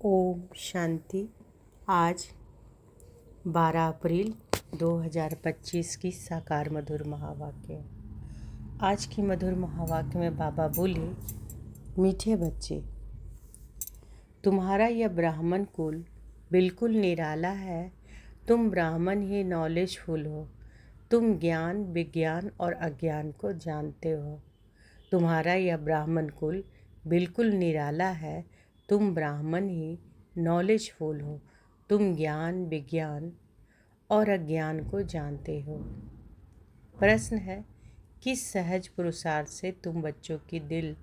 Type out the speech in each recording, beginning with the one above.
ओम शांति। आज 12 अप्रैल 2025 की साकार मधुर महावाक्य। आज की मधुर महावाक्य में बाबा बोले, मीठे बच्चे, तुम्हारा यह ब्राह्मण कुल बिल्कुल निराला है। तुम ब्राह्मण ही नॉलेजफुल हो। तुम ज्ञान, विज्ञान और अज्ञान को जानते हो। तुम्हारा यह ब्राह्मण कुल बिल्कुल निराला है। तुम ब्राह्मण ही नॉलेजफुल हो। तुम ज्ञान, विज्ञान और अज्ञान को जानते हो। प्रश्न है, किस सहज पुरुषार्थ से तुम बच्चों की दिल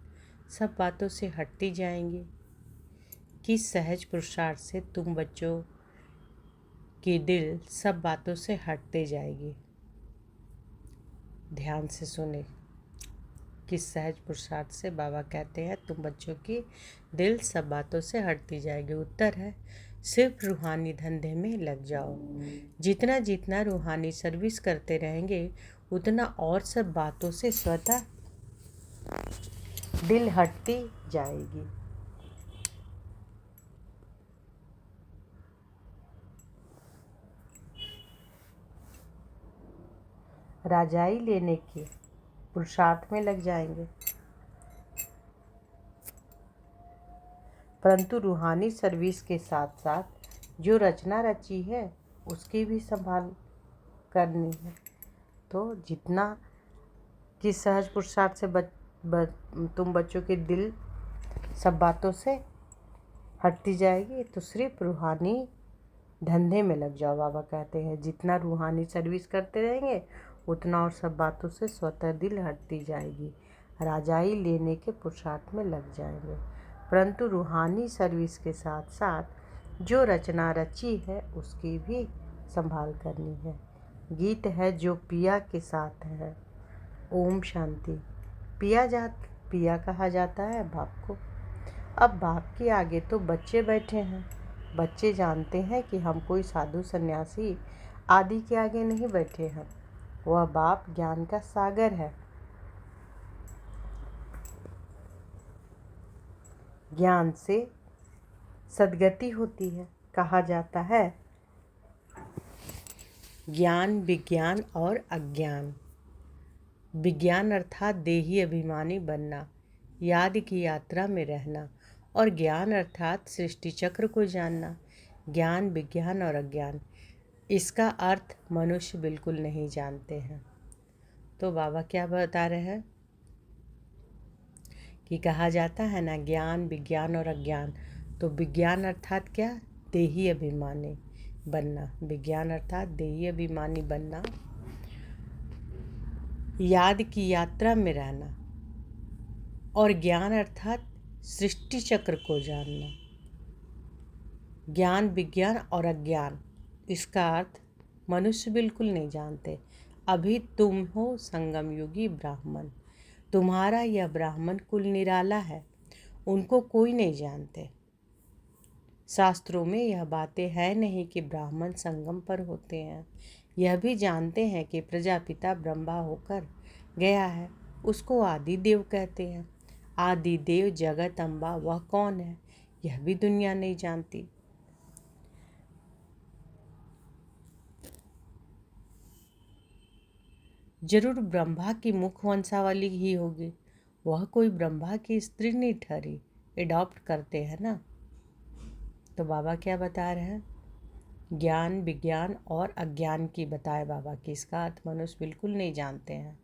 सब बातों से हटती जाएंगे? किस सहज पुरुषार्थ से तुम बच्चों की दिल सब बातों से हटते जाएगी? ध्यान से सुने। किस सहज पुरुषार्थ से बाबा कहते हैं तुम बच्चों की दिल सब बातों से हटती जाएगी? उत्तर है, सिर्फ रूहानी धंधे में लग जाओ। जितना जितना रूहानी सर्विस करते रहेंगे उतना और सब बातों से स्वतः दिल हटती जाएगी। राजाई लेने के पुरुषार्थ में लग जाएंगे, परंतु रूहानी सर्विस के साथ साथ जो रचना रची है उसकी भी संभाल करनी है। तो जितना कि सहज पुरुषार्थ से तुम बच्चों के दिल सब बातों से हटती जाएगी, तो सिर्फ रूहानी धंधे में लग जाओ। बाबा कहते हैं जितना रूहानी सर्विस करते रहेंगे उतना और सब बातों से स्वतः दिल हटती जाएगी। राजाई लेने के पुरुषार्थ में लग जाएंगे, परंतु रूहानी सर्विस के साथ साथ जो रचना रची है उसकी भी संभाल करनी है। गीत है जो पिया के साथ है। ओम शांति। पिया कहा जाता है बाप को। अब बाप के आगे तो बच्चे बैठे हैं। बच्चे जानते हैं कि हम कोई साधु सन्यासी आदि के आगे नहीं बैठे हैं। वह बाप ज्ञान का सागर है। ज्ञान से सद्गति होती है। कहा जाता है ज्ञान, विज्ञान और अज्ञान। विज्ञान अर्थात देही अभिमानी बनना, याद की यात्रा में रहना, और ज्ञान अर्थात सृष्टि चक्र को जानना। ज्ञान, विज्ञान और अज्ञान, इसका अर्थ मनुष्य बिल्कुल नहीं जानते हैं। तो बाबा क्या बता रहे हैं कि कहा जाता है ना ज्ञान, विज्ञान और अज्ञान। तो विज्ञान अर्थात क्या? देही अभिमानी बनना। विज्ञान अर्थात देही अभिमानी बनना, याद की यात्रा में रहना, और ज्ञान अर्थात सृष्टि चक्र को जानना। ज्ञान, विज्ञान और अज्ञान, इसका अर्थ मनुष्य बिल्कुल नहीं जानते। अभी तुम हो संगम युगी ब्राह्मण। तुम्हारा यह ब्राह्मण कुल निराला है। उनको कोई नहीं जानते। शास्त्रों में यह बातें है नहीं कि ब्राह्मण संगम पर होते हैं। यह भी जानते हैं कि प्रजापिता ब्रह्मा होकर गया है, उसको आदि देव कहते हैं। आदि देव जगत अम्बा वह कौन है, यह भी दुनिया नहीं जानती। जरूर ब्रह्मा की मुख वंशावली ही होगी। वह कोई ब्रह्मा की स्त्री नहीं ठहरी। एडॉप्ट करते हैं ना। तो बाबा क्या बता रहे हैं? ज्ञान, विज्ञान और अज्ञान की बताए बाबा कि इसका अर्थ मनुष्य बिल्कुल नहीं जानते हैं।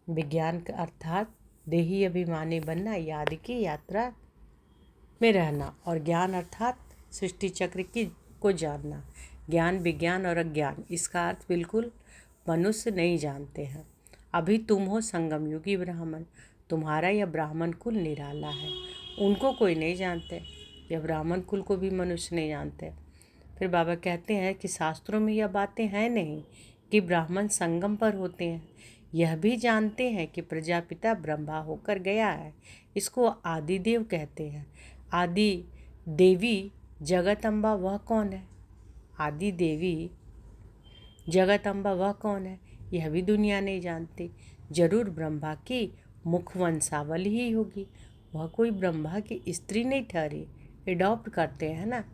विज्ञान का अर्थात देही अभिमानी बनना, याद की यात्रा में रहना, और ज्ञान अर्थात सृष्टि चक्र की को जानना। ज्ञान, विज्ञान और अज्ञान, इसका अर्थ बिल्कुल मनुष्य नहीं जानते हैं। अभी तुम हो संगम युगी ब्राह्मण। तुम्हारा यह ब्राह्मण कुल निराला है। उनको कोई नहीं जानते। यह ब्राह्मण कुल को भी मनुष्य नहीं जानते। फिर बाबा कहते हैं कि शास्त्रों में यह बातें हैं नहीं कि ब्राह्मण संगम पर होते हैं। यह भी जानते हैं कि प्रजापिता ब्रह्मा होकर गया है, इसको आदि देव कहते हैं। आदि देवी जगत अम्बा वह कौन है? आदि देवी जगत अम्बा वह कौन है, यह भी दुनिया नहीं जानती। जरूर ब्रह्मा की मुख वंशावली ही होगी। वह कोई ब्रह्मा की स्त्री नहीं ठहरी। एडॉप्ट करते हैं ना।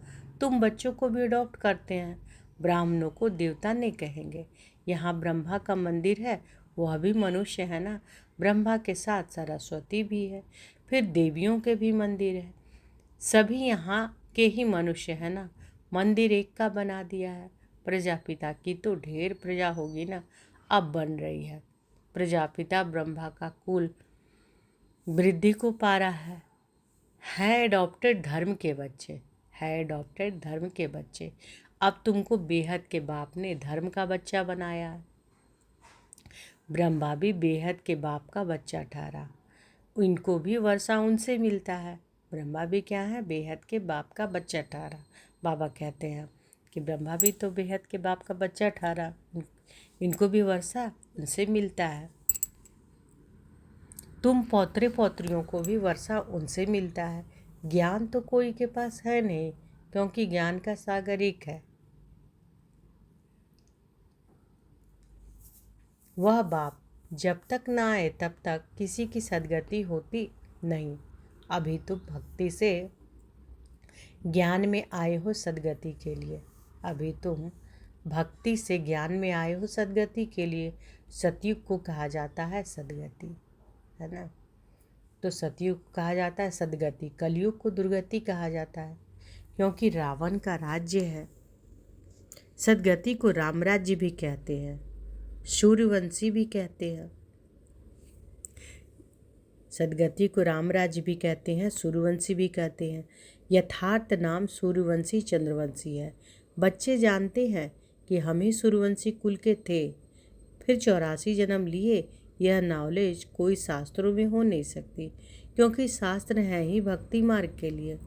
तुम बच्चों को भी एडॉप्ट करते हैं। ब्राह्मणों को देवता नहीं कहेंगे। यहाँ ब्रह्मा का मंदिर है, वह भी मनुष्य है ना। ब्रह्मा के साथ सरस्वती भी है, फिर देवियों के भी मंदिर है। सभी यहाँ के ही मनुष्य है ना। मंदिर एक का बना दिया है। प्रजापिता की तो ढेर प्रजा होगी ना, अब बन रही है। प्रजापिता ब्रह्मा का कुल वृद्धि को पा रहा है एडॉप्टेड धर्म के बच्चे, है एडॉप्टेड धर्म के बच्चे। अब तुमको बेहद के बाप ने धर्म का बच्चा बनाया है। ब्रह्मा भी बेहद के बाप का बच्चा ठहरा, इनको भी वर्षा उनसे मिलता है। ब्रह्मा भी क्या है, बेहद के बाप का बच्चा ठहरा। बाबा कहते हैं कि ब्रह्मा भी तो बेहद के बाप का बच्चा ठहरा, इनको भी वर्षा उनसे मिलता है। तुम पौत्रे पौत्रियों को भी वर्षा उनसे मिलता है। ज्ञान तो कोई के पास है नहीं, क्योंकि ज्ञान का सागर एक है। वह बाप जब तक ना आए तब तक किसी की सदगति होती नहीं। अभी तुम भक्ति से ज्ञान में आए हो सदगति के लिए। अभी तुम भक्ति से ज्ञान में आए हो सदगति के लिए। सतयुग को कहा जाता है सदगति, है ना। तो सतयुग कहा जाता है सदगति, कलयुग को दुर्गति कहा जाता है, क्योंकि रावण का राज्य है। सदगति को राम राज्य भी कहते हैं, सूर्यवंशी भी कहते हैं। सदगति को राम राज्य भी कहते हैं, सूर्यवंशी भी कहते हैं। यथार्थ नाम सूर्यवंशी चंद्रवंशी है। बच्चे जानते हैं कि हम ही सूर्यवंशी कुल के थे, फिर 84 जन्म लिए। यह नॉलेज कोई शास्त्रों में हो नहीं सकती, क्योंकि शास्त्र है ही भक्ति मार्ग के लिए।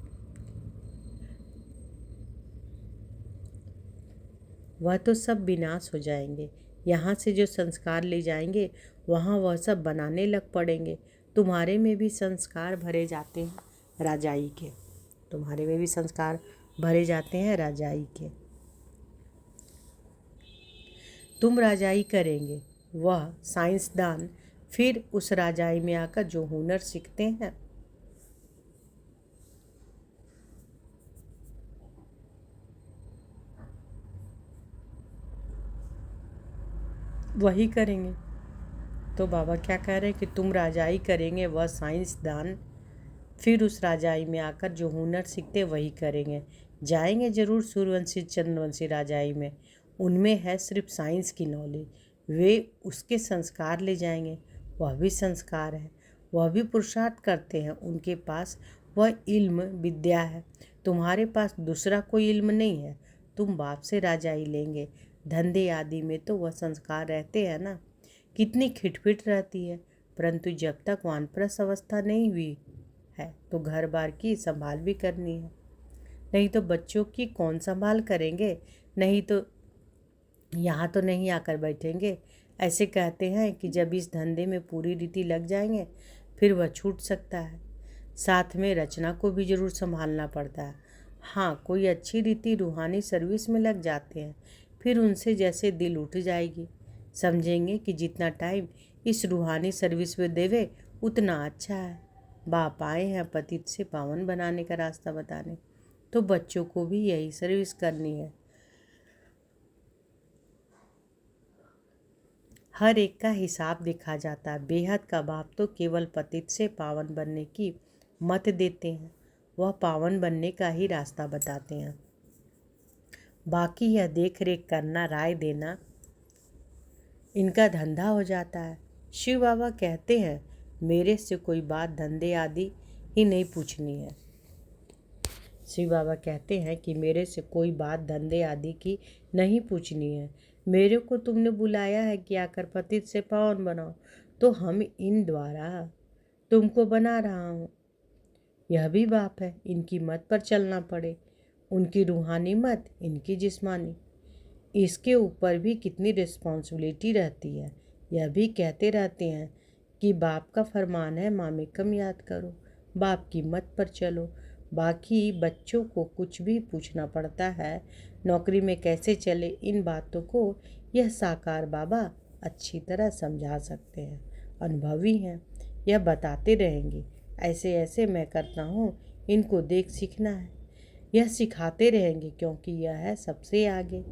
वह तो सब विनाश हो जाएंगे। यहाँ से जो संस्कार ले जाएंगे वहाँ वह सब बनाने लग पड़ेंगे। तुम्हारे में भी संस्कार भरे जाते हैं राजाई के, तुम्हारे में भी संस्कार भरे जाते हैं राजाई के। तुम राजाई करेंगे, वह साइंसदान फिर उस राजाई में आकर जो हुनर सीखते हैं वही करेंगे। तो बाबा क्या कह रहे हैं कि तुम राजाई करेंगे, वह साइंसदान फिर उस राजाई में आकर जो हुनर सीखते वही करेंगे। जाएंगे जरूर सूर्यवंशी चंद्रवंशी राजाई में, उनमें है सिर्फ साइंस की नॉलेज, वे उसके संस्कार ले जाएंगे। वह भी संस्कार है, वह भी पुरुषार्थ करते हैं, उनके पास वह इल्म विद्या है। तुम्हारे पास दूसरा कोई इल्म नहीं है। तुम बाप से राजाई लेंगे। धंधे आदि में तो वह संस्कार रहते हैं ना। कितनी खिटपिट रहती है, परंतु जब तक वानप्रस्थ अवस्था नहीं हुई है तो घर बार की संभाल भी करनी है। नहीं तो बच्चों की कौन संभाल करेंगे, नहीं तो यहाँ तो नहीं आकर बैठेंगे। ऐसे कहते हैं कि जब इस धंधे में पूरी रीति लग जाएंगे फिर वह छूट सकता है। साथ में रचना को भी जरूर संभालना पड़ता है। हाँ, कोई अच्छी रीति रूहानी सर्विस में लग जाते हैं, फिर उनसे जैसे दिल उठ जाएगी। समझेंगे कि जितना टाइम इस रूहानी सर्विस में देवे उतना अच्छा है। बाप आए हैं पतित से पावन बनाने का रास्ता बताने, तो बच्चों को भी यही सर्विस करनी है। हर एक का हिसाब देखा जाता है। बेहद का बाप तो केवल पतित से पावन बनने की मत देते हैं, वह पावन बनने का ही रास्ता बताते हैं। बाकी यह देख रेख करना, राय देना इनका धंधा हो जाता है। शिव बाबा कहते हैं मेरे से कोई बात धंधे आदि ही नहीं पूछनी है। शिव बाबा कहते हैं कि मेरे से कोई बात धंधे आदि की नहीं पूछनी है। मेरे को तुमने बुलाया है कि आकर पतित से पावन बनाओ, तो हम इन द्वारा तुमको बना रहा हूँ। यह भी बाप है, इनकी मत पर चलना पड़े, उनकी रूहानी मत, इनकी जिस्मानी। इसके ऊपर भी कितनी रिस्पॉन्सिबिलिटी रहती है। यह भी कहते रहते हैं कि बाप का फरमान है मामेकम याद करो, बाप की मत पर चलो। बाकी बच्चों को कुछ भी पूछना पड़ता है, नौकरी में कैसे चले, इन बातों को यह साकार बाबा अच्छी तरह समझा सकते हैं, अनुभवी हैं, यह बताते रहेंगे। ऐसे ऐसे मैं करता हूँ, इनको देख सीखना है। यह सिखाते रहेंगे क्योंकि यह है सबसे आगे।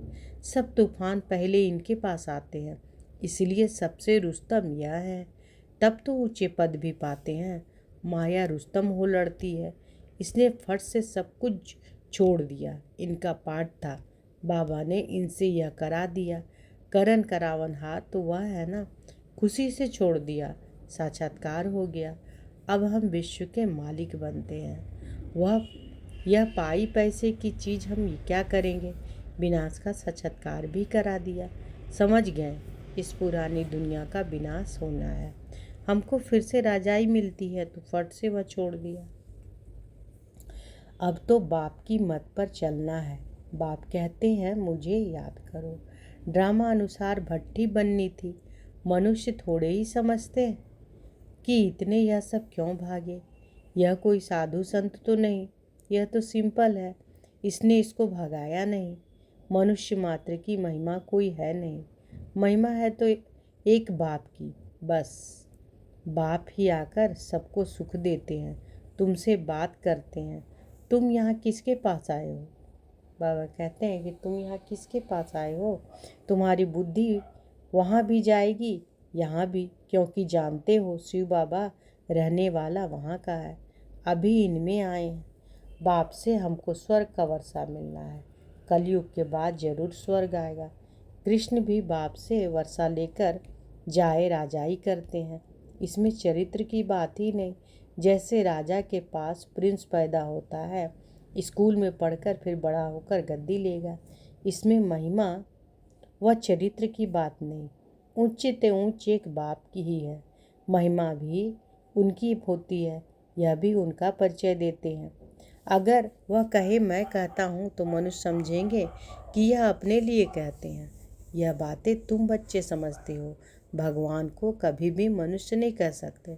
सब तूफान पहले इनके पास आते हैं, इसलिए सबसे रुस्तम यह है। तब तो ऊंचे पद भी पाते हैं। माया रुस्तम हो लड़ती है। इसने फट से सब कुछ छोड़ दिया। इनका पाठ था, बाबा ने इनसे यह करा दिया। करन करावन हाथ तो वह है ना, खुशी से छोड़ दिया। साक्षात्कार हो गया। अब हम विश्व के मालिक बनते हैं। वह यह पाई पैसे की चीज़ हम क्या करेंगे। विनाश का साक्षात्कार भी करा दिया। समझ गए, इस पुरानी दुनिया का विनाश होना है। हमको फिर से राजाई मिलती है तो फट से वह छोड़ दिया। अब तो बाप की मत पर चलना है। बाप कहते हैं मुझे याद करो। ड्रामा अनुसार भट्टी बननी थी। मनुष्य थोड़े ही समझते हैं कि इतने यह सब क्यों भागे। यह कोई साधु संत तो नहीं, यह तो सिंपल है। इसने इसको भगाया नहीं। मनुष्य मात्र की महिमा कोई है नहीं। महिमा है तो एक बाप की, बस। बाप ही आकर सबको सुख देते हैं, तुमसे बात करते हैं। तुम यहाँ किसके पास आए हो। बाबा कहते हैं कि तुम यहाँ किसके पास आए हो। तुम्हारी बुद्धि वहाँ भी जाएगी, यहाँ भी, क्योंकि जानते हो शिव बाबा रहने वाला वहाँ का है। अभी इनमें आए हैं। बाप से हमको स्वर्ग का वर्षा मिलना है। कलयुग के बाद जरूर स्वर्ग आएगा। कृष्ण भी बाप से वर्षा लेकर जाए राजाई करते हैं। इसमें चरित्र की बात ही नहीं। जैसे राजा के पास प्रिंस पैदा होता है, स्कूल में पढ़कर फिर बड़ा होकर गद्दी लेगा। इसमें महिमा व चरित्र की बात नहीं। ऊंचे ते ऊंच एक बाप की ही है। महिमा भी उनकी होती है, यह भी उनका परिचय देते हैं। अगर वह कहे मैं कहता हूँ तो मनुष्य समझेंगे कि यह अपने लिए कहते हैं। यह बातें तुम बच्चे समझते हो। भगवान को कभी भी मनुष्य नहीं कह सकते।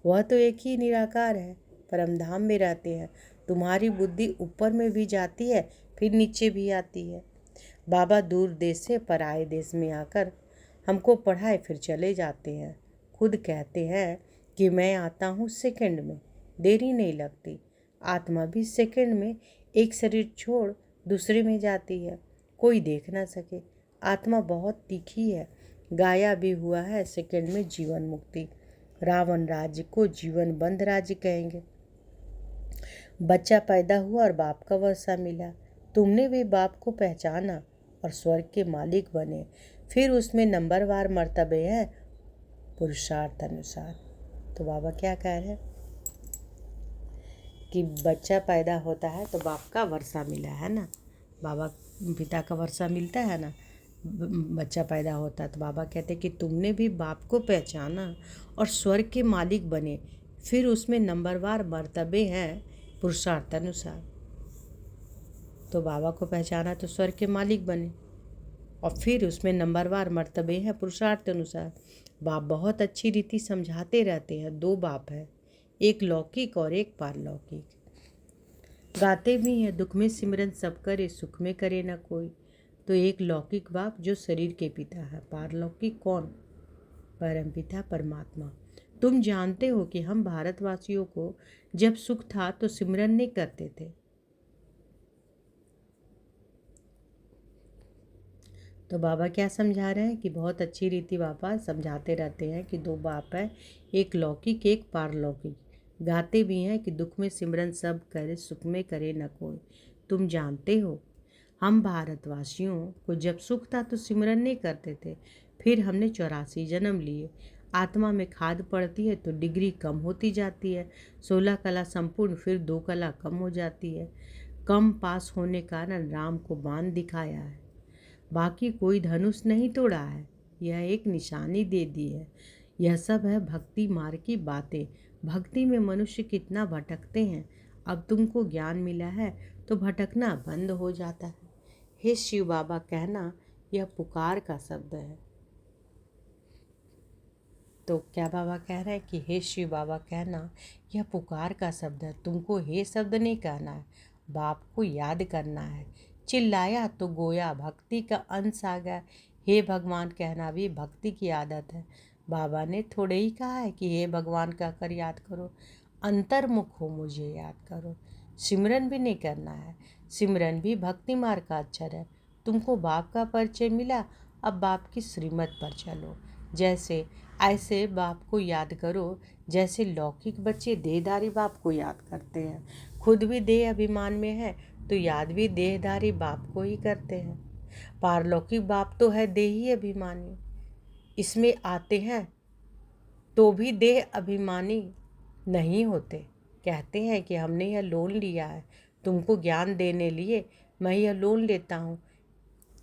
वह तो एक ही निराकार है, परमधाम में रहते हैं। तुम्हारी बुद्धि ऊपर में भी जाती है, फिर नीचे भी आती है। बाबा दूर देश से पराए देश में आकर हमको पढ़ाए फिर चले जाते हैं। खुद कहते हैं कि मैं आता हूँ सेकंड में, देरी नहीं लगती। आत्मा भी सेकंड में एक शरीर छोड़ दूसरे में जाती है, कोई देख ना सके। आत्मा बहुत तीखी है। गाया भी हुआ है सेकंड में जीवन मुक्ति। रावण राज्य को जीवन बंद राज्य कहेंगे। बच्चा पैदा हुआ और बाप का वर्षा मिला। तुमने भी बाप को पहचाना और स्वर्ग के मालिक बने। फिर उसमें नंबरवार मर्तबे हैं पुरुषार्थ अनुसार। तो बाबा क्या कह रहे हैं कि बच्चा पैदा होता है तो बाप का वर्षा मिला है ना। बाबा पिता का वर्षा मिलता है ना। बच्चा पैदा होता है तो बाबा कहते कि तुमने भी बाप को पहचाना और स्वर्ग के मालिक बने। फिर उसमें नंबरवार मर्तबे हैं पुरुषार्थ अनुसार। तो बाबा को पहचाना तो स्वर्ग के मालिक बने और फिर उसमें नंबरवार मर्तबे हैं पुरुषार्थ अनुसार। बाप बहुत अच्छी रीति समझाते रहते हैं। दो बाप है, एक लौकिक और एक पारलौकिक। गाते भी हैं दुख में सिमरन सब करे, सुख में करे न कोई। तो एक लौकिक बाप जो शरीर के पिता है, पारलौकिक कौन, परमपिता परमात्मा। तुम जानते हो कि हम भारतवासियों को जब सुख था तो सिमरन नहीं करते थे। तो बाबा क्या समझा रहे हैं कि बहुत अच्छी रीति बाबा समझाते रहते हैं कि दो बाप है, एक लौकिक एक पारलौकिक। गाते भी हैं कि दुख में सिमरन सब करे, सुख में करे न कोई। तुम जानते हो हम भारतवासियों को जब सुख था तो सिमरन नहीं करते थे। फिर हमने 84 जन्म लिए। आत्मा में खाद पड़ती है तो डिग्री कम होती जाती है। 16 कला संपूर्ण, फिर 2 कला कम हो जाती है। कम पास होने कारण राम को बाण दिखाया है, बाकी कोई धनुष नहीं तोड़ा है। यह एक निशानी दे दी है। यह सब है भक्ति मार्ग की बातें। भक्ति में मनुष्य कितना भटकते हैं। अब तुमको ज्ञान मिला है तो भटकना बंद हो जाता है। हे शिव बाबा कहना यह पुकार का शब्द है। तो क्या बाबा कह रहे हैं कि हे शिव बाबा कहना यह पुकार का शब्द है। तुमको हे शब्द नहीं कहना है, बाप को याद करना है। चिल्लाया तो गोया, भक्ति का अंश आ गया। हे भगवान कहना भी भक्ति की आदत है। बाबा ने थोड़े ही कहा है कि हे भगवान कहकर याद करो। अंतर्मुख हो मुझे याद करो। सिमरन भी नहीं करना है। सिमरन भी भक्ति मार्ग का अक्षर है। तुमको बाप का परिचय मिला, अब बाप की श्रीमत पर चलो। जैसे ऐसे बाप को याद करो जैसे लौकिक बच्चे देहधारी बाप को याद करते हैं। खुद भी देह अभिमान में है तो याद भी देहधारी बाप को ही करते हैं। पारलौकिक बाप तो है देही अभिमानी, इसमें आते हैं तो भी देह अभिमानी नहीं होते। कहते हैं कि हमने यह लोन लिया है तुमको ज्ञान देने लिए, मैं यह लोन लेता हूँ।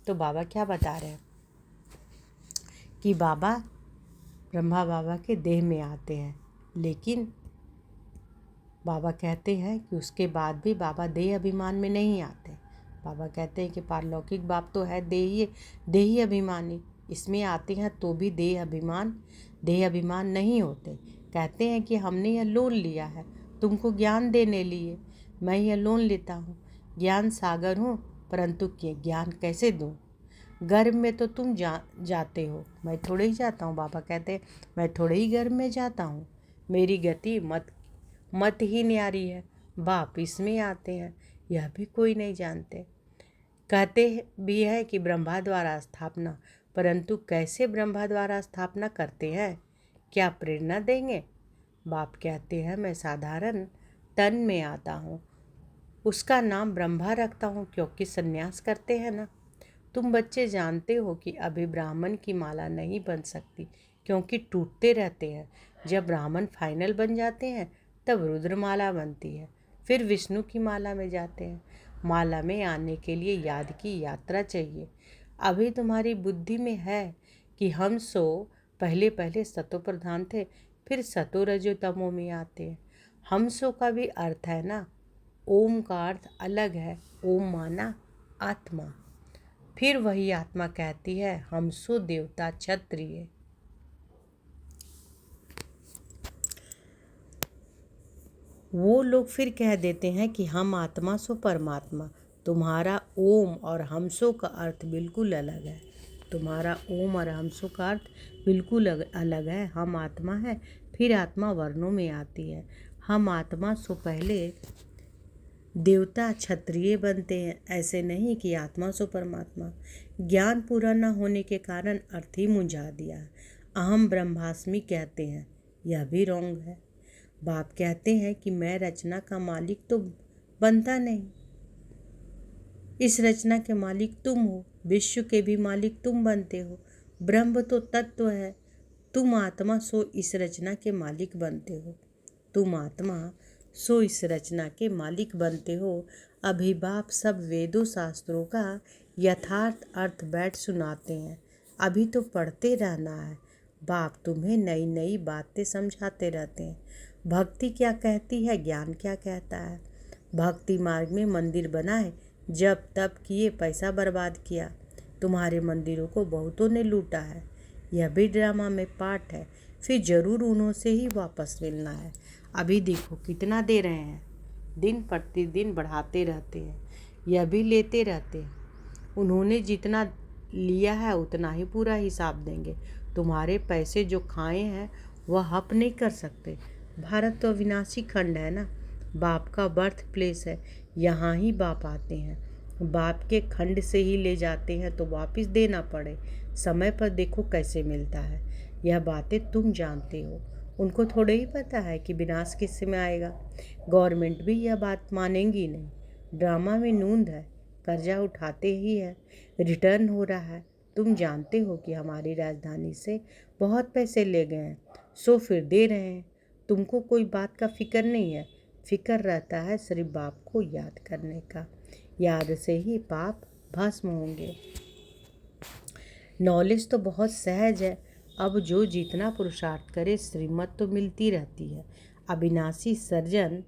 तो बाबा क्या बता रहे हैं कि बाबा ब्रह्मा बाबा के देह में आते हैं, लेकिन बाबा कहते हैं कि उसके बाद भी बाबा देह अभिमान में नहीं आते। बाबा कहते हैं कि पारलौकिक बाप तो है देही अभिमानी, इसमें आते हैं तो भी देह अभिमान नहीं होते। कहते हैं कि हमने यह लोन लिया है तुमको ज्ञान देने लिए, मैं यह लोन लेता हूँ। ज्ञान सागर हूँ, परंतु ज्ञान कैसे दूँ? गर्भ में तो तुम जाते हो, मैं थोड़े ही जाता हूँ। बाबा कहते हैं मैं थोड़े ही गर्भ में जाता हूँ, मेरी गति मत ही न्यारी है। बाप इसमें आते हैं, यह भी कोई नहीं जानते। कहते भी है कि ब्रह्मा द्वारा स्थापना, परंतु कैसे ब्रह्मा द्वारा स्थापना करते हैं, क्या प्रेरणा देंगे? बाप कहते हैं मैं साधारण तन में आता हूँ, उसका नाम ब्रह्मा रखता हूँ क्योंकि संन्यास करते हैं ना। तुम बच्चे जानते हो कि अभी ब्राह्मण की माला नहीं बन सकती क्योंकि टूटते रहते हैं। जब ब्राह्मण फाइनल बन जाते हैं तब रुद्रमाला बनती है, फिर विष्णु की माला में जाते हैं। माला में आने के लिए याद की यात्रा चाहिए। अभी तुम्हारी बुद्धि में है कि हम पहले सतो प्रधान थे, फिर सतो रजो तमो में आते हैं। हमसो का भी अर्थ है ना, ओम का अर्थ अलग है। ओम माना आत्मा, फिर वही आत्मा कहती है हमसो देवता क्षत्रिय। वो लोग फिर कह देते हैं कि हम आत्मा सो परमात्मा। तुम्हारा ओम और हमसो का अर्थ बिल्कुल अलग है। तुम्हारा ओम और हमसो का अर्थ बिल्कुल अलग है। हम आत्मा है, फिर आत्मा वर्णों में आती है। हम आत्मा सो पहले देवता क्षत्रिय बनते हैं, ऐसे नहीं कि आत्मा सो परमात्मा। ज्ञान पूरा न होने के कारण अर्थ ही मुंझा दिया। अहम ब्रह्मास्मि कहते हैं, यह भी रॉन्ग है। बाप कहते हैं कि मैं रचना का मालिक तो बनता नहीं, इस रचना के मालिक तुम हो, विश्व के भी मालिक तुम बनते हो। ब्रह्म तो तत्व है, तुम आत्मा सो इस रचना के मालिक बनते हो। तुम आत्मा सो इस रचना के मालिक बनते हो। अभी बाप सब वेदों शास्त्रों का यथार्थ अर्थ बैठ सुनाते हैं, अभी तो पढ़ते रहना है। बाप तुम्हें नई नई बातें समझाते रहते हैं। भक्ति क्या कहती है, ज्ञान क्या कहता है। भक्ति मार्ग में मंदिर बनाए, जब तब किए, पैसा बर्बाद किया। तुम्हारे मंदिरों को बहुतों ने लूटा है। यह भी ड्रामा में पार्ट है, फिर जरूर उन्हों से ही वापस मिलना है। अभी देखो कितना दे रहे हैं, दिन प्रतिदिन बढ़ाते रहते हैं, यह भी लेते रहते हैं। उन्होंने जितना लिया है उतना ही पूरा हिसाब देंगे। तुम्हारे पैसे जो खाए हैं वह हप नहीं कर सकते। भारत तो अविनाशी खंड है ना, बाप का बर्थ प्लेस है, यहाँ ही बाप आते हैं। बाप के खंड से ही ले जाते हैं तो वापस देना पड़े, समय पर देखो कैसे मिलता है। यह बातें तुम जानते हो, उनको थोड़े ही पता है कि विनाश किस समय आएगा। गवर्नमेंट भी यह बात मानेंगी नहीं। ड्रामा में नूंद है, कर्जा उठाते ही है, रिटर्न हो रहा है। तुम जानते हो कि हमारी राजधानी से बहुत पैसे ले गए हैं, सो फिर दे रहे हैं। तुमको कोई बात का फिक्र नहीं है, फिक्र रहता है सिर्फ बाप को याद करने का। याद से ही पाप भस्म होंगे। नॉलेज तो बहुत सहज है, अब जो जितना पुरुषार्थ करे श्रीमत तो मिलती रहती है। अविनाशी सर्जन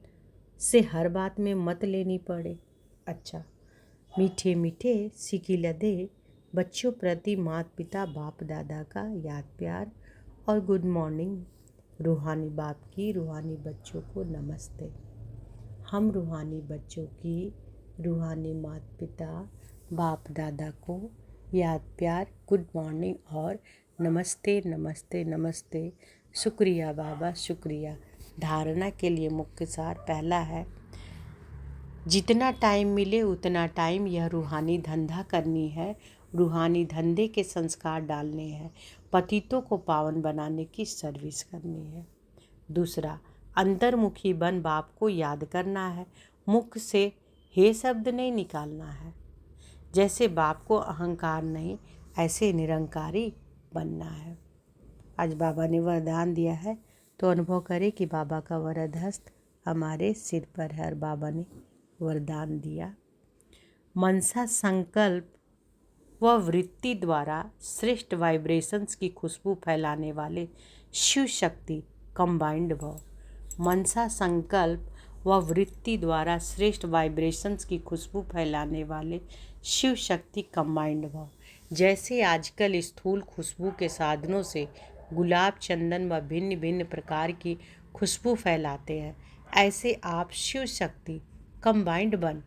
से हर बात में मत लेनी पड़े। अच्छा, मीठे मीठे सिकिला दे बच्चों प्रति माता पिता बाप दादा का याद प्यार और गुड मॉर्निंग। रूहानी बाप की रूहानी बच्चों को नमस्ते। हम रूहानी बच्चों की रूहानी माता पिता बाप दादा को याद प्यार, गुड मॉर्निंग और नमस्ते नमस्ते नमस्ते। शुक्रिया बाबा, शुक्रिया। धारणा के लिए मुख्य सार पहला है जितना टाइम मिले उतना टाइम यह रूहानी धंधा करनी है, रूहानी धंधे के संस्कार डालने हैं, पतितों को पावन बनाने की सर्विस करनी है। दूसरा, अंतर्मुखी बन बाप को याद करना है, मुख से हे शब्द नहीं निकालना है। जैसे बाप को अहंकार नहीं, ऐसे निरंकारी बनना है। आज बाबा ने वरदान दिया है, तो अनुभव करें कि बाबा का वरद हस्त हमारे सिर पर है और बाबा ने वरदान दिया। मनसा संकल्प व वृत्ति द्वारा श्रेष्ठ वाइब्रेशंस की खुशबू फैलाने वाले शिव शक्ति कंबाइंड भव। मनसा संकल्प व वृत्ति द्वारा श्रेष्ठ वाइब्रेशंस की खुशबू फैलाने वाले शिव शक्ति कंबाइंड भव। जैसे आजकल स्थूल खुशबू के साधनों से गुलाब, चंदन व भिन्न भिन्न प्रकार की खुशबू फैलाते हैं, ऐसे आप शिव शक्ति कंबाइंड बन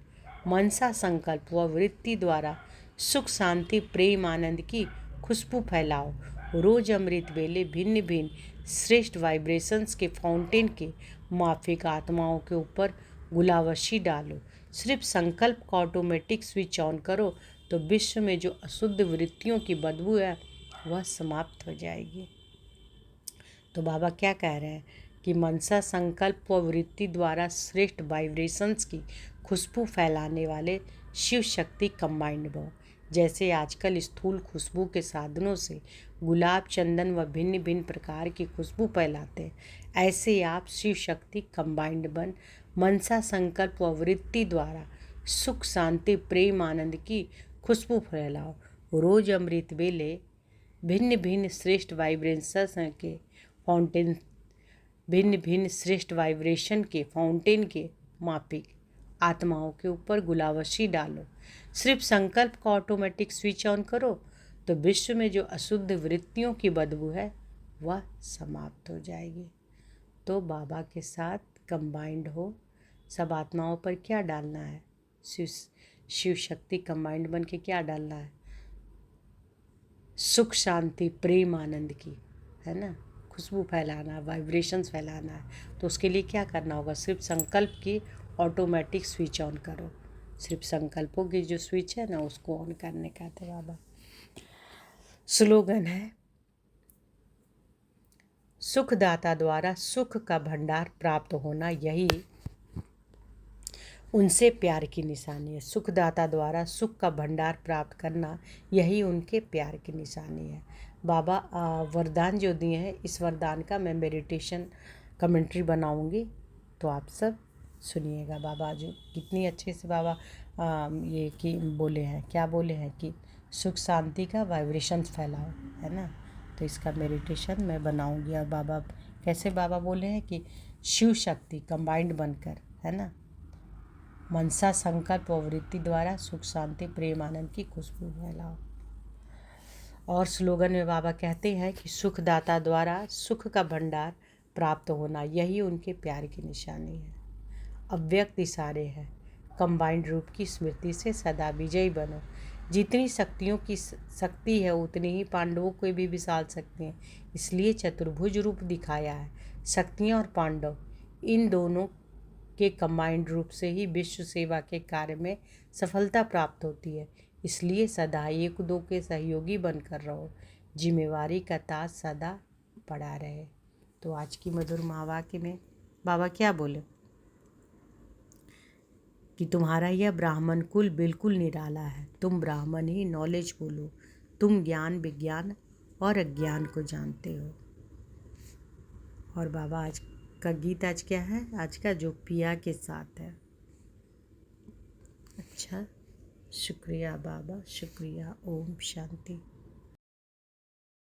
मनसा संकल्प व वृत्ति द्वारा सुख, शांति, प्रेम, आनंद की खुशबू फैलाओ। रोज अमृत वेले भिन्न भिन्न श्रेष्ठ वाइब्रेशंस के फाउंटेन के माफिक आत्माओं के ऊपर गुलावशी डालो। सिर्फ संकल्प का ऑटोमेटिक स्विच ऑन करो तो विश्व में जो अशुद्ध वृत्तियों की बदबू है वह समाप्त हो जाएगी। तो बाबा क्या कह रहे हैं कि मनसा संकल्प व वृत्ति द्वारा श्रेष्ठ वाइब्रेशंस की खुशबू फैलाने वाले शिव शक्ति कंबाइंड भव। जैसे आजकल स्थूल खुशबू के साधनों से गुलाब, चंदन व भिन्न भिन्न प्रकार की खुशबू फैलाते हैं, ऐसे आप शिव शक्ति कंबाइंड बन मनसा संकल्प व वृत्ति द्वारा सुख, शांति, प्रेम, आनंद की खुशबू फैलाओ। रोज अमृत वेले भिन्न भिन्न श्रेष्ठ वाइब्रेशंस के फाउंटेन भिन्न भिन्न श्रेष्ठ वाइब्रेशन के फाउंटेन के मापिक आत्माओं के ऊपर गुलावशी डालो। सिर्फ संकल्प का ऑटोमेटिक स्विच ऑन करो तो विश्व में जो अशुद्ध वृत्तियों की बदबू है वह समाप्त हो जाएगी। तो बाबा के साथ कंबाइंड हो। सब आत्माओं पर क्या डालना है? शिव शक्ति कंबाइंड बन के क्या डालना है? सुख, शांति, प्रेम, आनंद की, है ना, खुशबू फैलाना, वाइब्रेशंस फैलाना है। तो उसके लिए क्या करना होगा? सिर्फ संकल्प की ऑटोमेटिक स्विच ऑन करो। सिर्फ संकल्पों की जो स्विच है ना, उसको ऑन करने का कहते बाबा। स्लोगन है, सुखदाता द्वारा सुख का भंडार प्राप्त होना यही उनसे प्यार की निशानी है। सुखदाता द्वारा सुख का भंडार प्राप्त करना यही उनके प्यार की निशानी है। बाबा वरदान जो दिए हैं, इस वरदान का मैं मेडिटेशन कमेंट्री बनाऊंगी, तो आप सब सुनिएगा। बाबा जो कितनी अच्छे से बाबा ये कि बोले हैं, क्या बोले हैं कि सुख शांति का वाइब्रेशंस फैलाओ, है ना। तो इसका मेडिटेशन मैं बनाऊंगी। और बाबा कैसे बाबा बोले हैं कि शिव शक्ति कंबाइंड बनकर, है ना, मनसा संकल्प और वृत्ति द्वारा सुख शांति प्रेम आनंद की खुशबू फैलाओ। और स्लोगन में बाबा कहते हैं कि सुखदाता द्वारा सुख का भंडार प्राप्त होना यही उनके प्यार की निशानी है। अव्यक्त इशारे हैं, कंबाइंड रूप की स्मृति से सदा विजयी बनो। जितनी शक्तियों की शक्ति है उतनी ही पांडवों को भी विशाल सकती हैं, इसलिए चतुर्भुज रूप दिखाया है। शक्तियाँ और पांडव इन दोनों के कंबाइंड रूप से ही विश्व सेवा के कार्य में सफलता प्राप्त होती है। इसलिए सदा एक दो के सहयोगी बनकर रहो, जिम्मेवारी का ताज सदा पड़ा रहे। तो आज की मधुर महावाक्य में बाबा क्या बोले कि तुम्हारा यह ब्राह्मण कुल बिल्कुल निराला है। तुम ब्राह्मण ही नॉलेज बोलो, तुम ज्ञान विज्ञान और अज्ञान को जानते हो। और बाबा आज का गीत आज क्या है? आज का जो पिया के साथ है। अच्छा, शुक्रिया बाबा, शुक्रिया। ओम शांति।